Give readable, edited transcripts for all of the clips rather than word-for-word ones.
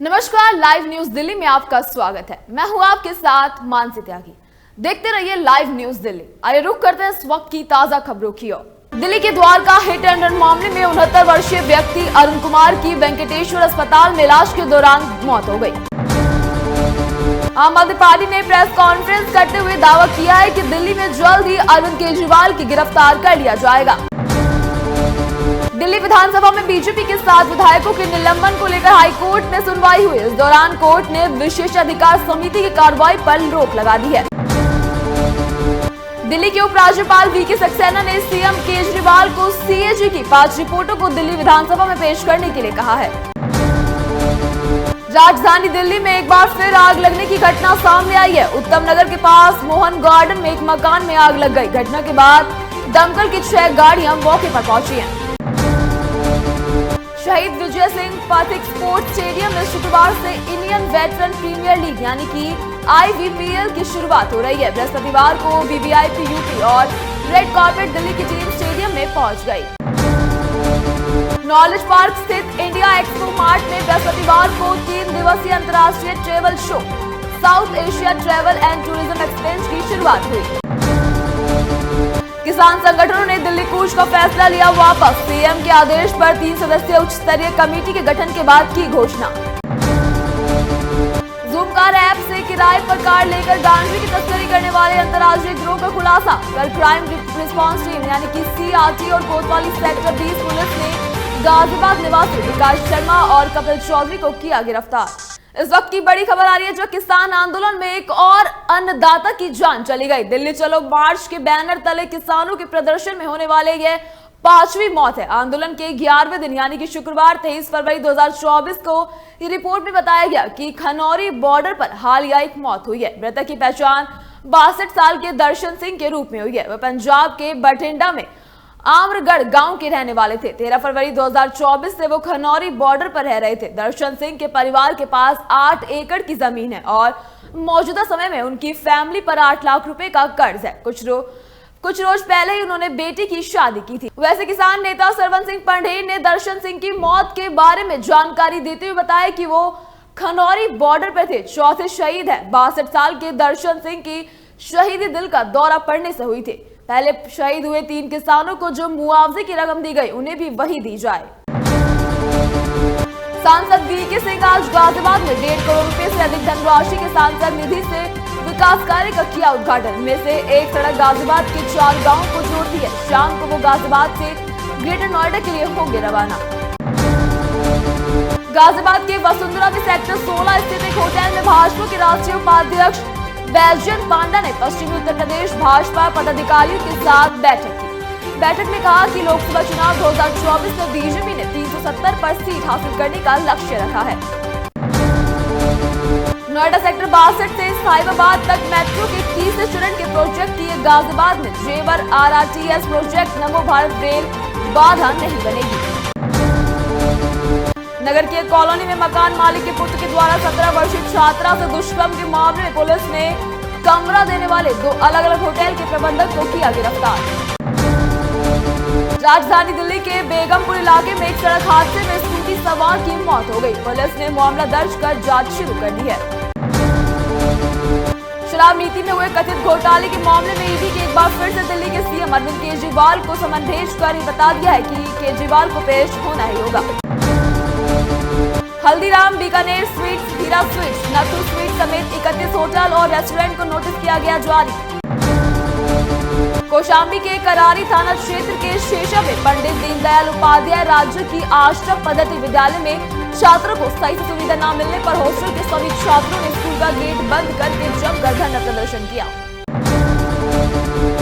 नमस्कार, live news Delhi में आपका स्वागत है। मैं हूं आपके साथ मानसी त्यागी। देखते रहिए लाइव न्यूज दिल्ली। आइए रुक करते हैं इस वक्त की ताजा खबरों की ओर। दिल्ली के द्वारका हिट एंड रन मामले में 69 वर्षीय व्यक्ति अरुण कुमार की वेंकटेश्वर अस्पताल में इलाज के दौरान मौत हो गई। आम आदमी पार्टी ने प्रेस कॉन्फ्रेंस करते हुए दावा किया है कि दिल्ली में जल्द ही अरविंद केजरीवाल की गिरफ्तार कर लिया जाएगा। दिल्ली विधानसभा में बीजेपी के 7 विधायकों के निलंबन को लेकर हाईकोर्ट में सुनवाई हुई। इस दौरान कोर्ट ने विशेषाधिकार समिति की कार्रवाई पर रोक लगा दी है। दिल्ली के उपराज्यपाल वीके सक्सेना ने सीएम केजरीवाल को सीएजी की 5 रिपोर्टों को दिल्ली विधानसभा में पेश करने के लिए कहा है। राजधानी दिल्ली में एक बार फिर आग लगने की घटना सामने आई है। उत्तम नगर के पास मोहन गार्डन में एक मकान में आग लग गई। घटना के बाद दमकल की 6 गाड़ियां मौके पर पहुंची हैं। शहीद विजय सिंह पथिक स्पोर्ट्स स्टेडियम में शुक्रवार से इंडियन वेटरन प्रीमियर लीग यानी कि IVPL की शुरुआत हो रही है। बृहस्पतिवार को VVIP यूपी और रेड कार्पेट दिल्ली की टीम स्टेडियम में पहुंच गई। नॉलेज पार्क स्थित इंडिया एक्सपो मार्ट में बृहस्पतिवार को 3 दिवसीय अंतर्राष्ट्रीय travel show south Asia travel and tourism exchange की शुरुआत हुई। किसान संगठनों ने दिल्ली कूच का फैसला लिया वापस। सीएम के आदेश पर 3 सदस्यीय उच्च स्तरीय कमेटी के गठन के बाद की घोषणा। ज़ूम कार ऐप से किराए पर कार लेकर गांजे की तस्करी करने वाले अंतर्राज्यीय गिरोह का खुलासा। कल क्राइम रिस्पांस टीम यानी कि CRT और कोतवाली सेक्टर 20 पुलिस ने गाजियाबाद निवासी विकास शर्मा और कपिल चौधरी को किया गिरफ्तार। इस वक्त की बड़ी खबर आ रही है जो किसान आंदोलन में एक और अन्नदाता की जान चली गई। दिल्ली चलो मार्च के बैनर तले किसानों के प्रदर्शन में होने वाले ये 5वीं मौत है। आंदोलन के 11वें दिन यानी कि शुक्रवार 23 फरवरी 2024 को ये रिपोर्ट में बताया गया कि खनौरी बॉर्डर पर हालिया एक मौत हुई है। मृतक की पहचान 62 साल के दर्शन सिंह के रूप में हुई है। वह पंजाब के बठिंडा में आमरगढ़ गांव के रहने वाले थे। 13 फरवरी 2024 से वो खनौरी बॉर्डर पर रह रहे थे। दर्शन सिंह के परिवार के पास 8 एकड़ की जमीन है और मौजूदा समय में उनकी फैमिली पर 8 लाख रुपए का कर्ज है। कुछ रोज पहले ही उन्होंने बेटी की शादी की थी। वैसे किसान नेता सरवन सिंह पंडेर ने दर्शन सिंह की मौत के बारे में जानकारी देते हुए बताया कि वो खनौरी बॉर्डर पर थे। चौथे शहीद है। 62 साल के दर्शन सिंह की शहीदी दिल का दौरा पड़ने से हुई थी। पहले शहीद हुए 3 किसानों को जो मुआवजे की रकम दी गई उन्हें भी वही दी जाए। सांसद वीके सिंह आज गाजियाबाद में 1.5 करोड़ रुपए से अधिक धनराशि के सांसद निधि से विकास कार्य का किया उद्घाटन। में से एक सड़क गाजियाबाद के 4 गांवों को जोड़ती है। शाम को वो गाजियाबाद से ग्रेटर नोएडा के लिए होंगे रवाना। गाजियाबाद के वसुंधरा में सेक्टर 16 स्थित एक होटल में भाजपा के राष्ट्रीय उपाध्यक्ष बैजयंत पांडा ने पश्चिमी उत्तर प्रदेश भाजपा पदाधिकारियों के साथ बैठक की। बैठक में कहा कि लोकसभा चुनाव 2024 में बीजेपी ने 370 पर सीट हासिल करने का लक्ष्य रखा है। नोएडा सेक्टर 62 से साहिबाबाद तक मेट्रो के 30 चरण के प्रोजेक्ट की गाजियाबाद में जेवर RRTS प्रोजेक्ट नमो भारत रेल बाधा नहीं बनेगी। नगर की एक कॉलोनी में मकान मालिक के पुत्र के द्वारा 17 वर्षीय छात्रा से दुष्कर्म के मामले में पुलिस ने कमरा देने वाले 2 अलग-अलग होटल के प्रबंधक को किया गिरफ्तार। राजधानी दिल्ली के बेगमपुर इलाके में एक सड़क हादसे में स्कूटी सवार की मौत हो गई। पुलिस ने मामला दर्ज कर जांच शुरू कर दी है। शराब नीति में हुए कथित घोटाले के मामले में ईडी के एक बार फिर से दिल्ली के सीएम अरविंद केजरीवाल को समन भेजकर बता दिया है कि केजरीवाल को पेश होना ही होगा। हल्दीराम, बीकानेर स्वीट्स, हीरा स्वीट्स, नथु स्वीट्स समेत 31 होटल और रेस्टोरेंट को नोटिस किया गया जारी। कौशाम्बी के करारी थाना क्षेत्र के शेषा में पंडित दीनदयाल उपाध्याय राज्य की आश्रम पद्धति विद्यालय में छात्रों को सही सुविधा न मिलने पर हॉस्टल के सभी छात्रों ने स्कूल का गेट बंद करके जमकर धरना प्रदर्शन किया।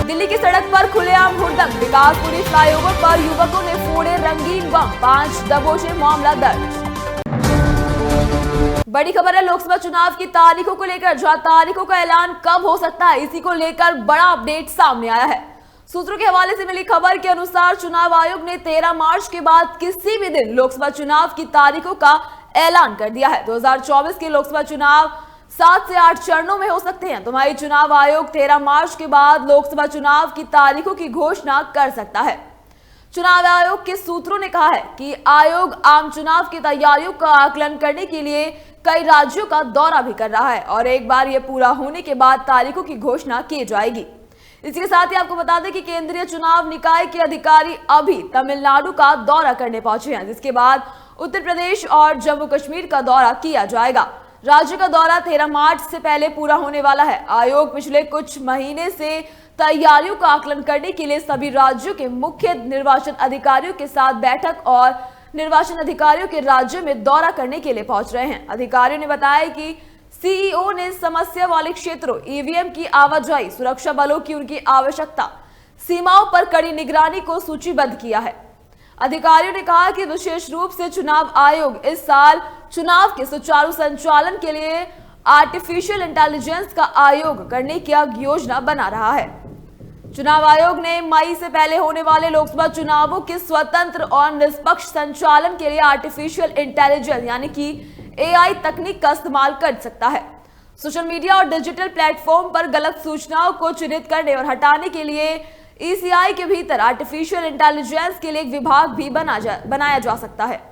दिल्ली की सड़क पर खुलेआम हुड़दंग। विकासपुरी फ्लाईओवर पर युवकों ने फोड़े रंगीन बम। 5 दबोचे, मामला दर्ज। बड़ी खबर है लोकसभा चुनाव की तारीखों को लेकर, जहां तारीखों का ऐलान कब हो सकता है इसी को लेकर बड़ा अपडेट सामने आया है। सूत्रों के हवाले से मिली खबर के अनुसार चुनाव आयोग ने 13 मार्च के बाद किसी भी दिन लोकसभा चुनाव की तारीखों का ऐलान कर दिया है। 2024 के लोकसभा चुनाव 7 से 8 चरणों में हो सकते हैं। तुम्हारी चुनाव आयोग 13 मार्च के बाद लोकसभा चुनाव की तारीखों की घोषणा कर सकता है। चुनाव आयोग के सूत्रों ने कहा है कि आयोग आम चुनाव की तैयारियों का आकलन करने के लिए कई राज्यों का दौरा भी कर रहा है और एक बार ये पूरा होने के बाद तारीखों की घोषणा की जाएगी। इसी के साथ ही आपको बता दें कि केंद्रीय चुनाव निकाय के अधिकारी अभी तमिलनाडु का दौरा करने पहुंचे हैं, जिसके बाद उत्तर प्रदेश और जम्मू कश्मीर का दौरा किया जाएगा। राज्य का दौरा 13 मार्च से पहले पूरा होने वाला है। आयोग पिछले कुछ महीने से तैयारियों का आकलन करने के लिए सभी राज्यों के मुख्य निर्वाचन अधिकारियों के साथ बैठक और निर्वाचन अधिकारियों के राज्य में दौरा करने के लिए पहुंच रहे हैं। अधिकारियों ने बताया कि सीईओ ने समस्या वाले क्षेत्रों, ईवीएम की आवाजाही, सुरक्षा बलों की उनकी आवश्यकता, सीमाओं पर कड़ी निगरानी को सूचीबद्ध किया है। अधिकारियों ने कहा कि विशेष रूप से चुनाव आयोग इस साल चुनाव के सुचारू संचालन के लिए आर्टिफिशियल इंटेलिजेंस का आयोग करने की योजना बना रहा है। चुनाव आयोग ने मई से पहले होने वाले लोकसभा चुनावों के स्वतंत्र और निष्पक्ष संचालन के लिए आर्टिफिशियल इंटेलिजेंस यानी कि एआई तकनीक का इस्तेमाल कर सकता है। सोशल मीडिया और डिजिटल प्लेटफॉर्म पर गलत सूचनाओं को चिन्हित करने और हटाने के लिए ईसीआई के भीतर आर्टिफिशियल इंटेलिजेंस के लिए एक विभाग भी बनाया जा सकता है।